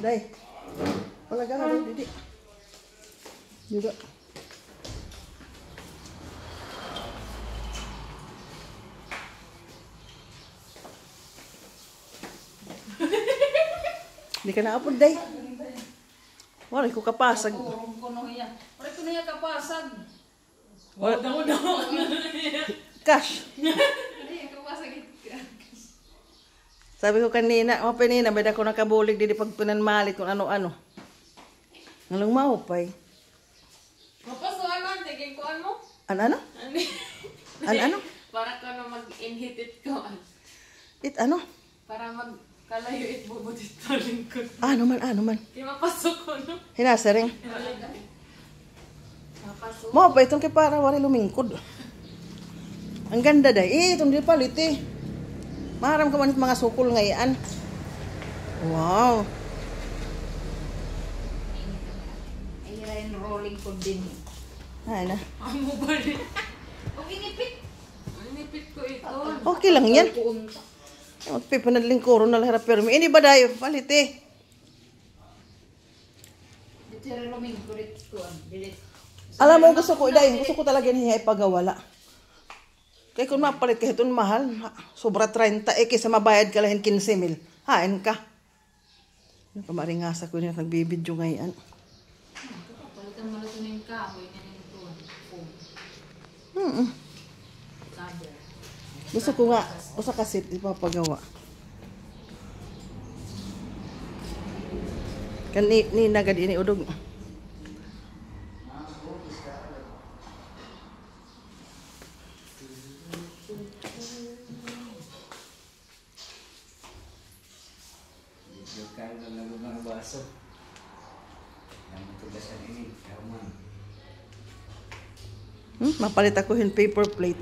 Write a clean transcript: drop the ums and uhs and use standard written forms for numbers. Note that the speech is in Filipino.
Day. Wala ka na, Didi. Juga. Hindi ka naapod, Day. Wala ko kapasag. Wala ko niya kapasag. Wala. Cash. Sabi ko kanina, mapanina, beda ko nakabulig didi pag pinanmalit kung ano-ano. Ngalang maupay. Mapas ano, tigil ko ano? Ano? Ano? Para ka na mag-inhit ko. Ano? Para magkalayo it bubutit to lingkod. Ano man. Di mapasok ko, no? Hinasaring. Mapasok. Maupay, itong kay para wari lumingkod. Ang ganda day. Itong di palit eh. Maharam ka man mga sukol ngayon. Wow. Ayan, rolling ko din. Ay na. Ang mo ba rin? O inipit. Inipit ko ito. Okay lang yan. Magpipanadling kuro na lahara pero may ini ba dayo? Palit eh. Dito rin luming ko rin ko. Alam mo, gusto ko, Day. Gusto ko talaga niya ipagawala. Kaya kung mapalit ka ito, mahal. Sobra 30 kaysa mabayad ka lahin 15,000. Hain ka. Kamaringasa ko niya nagbibidyo ngayon. Palitan mo lang ito na yung kahoy na nito. Sabi. Gusto ko nga, usa kasi ipapagawa. Kan ni nagad ini udog. Kaya na lang mga baso. Yang matugasan ini, kaman. Mapalit ako yung paper plate.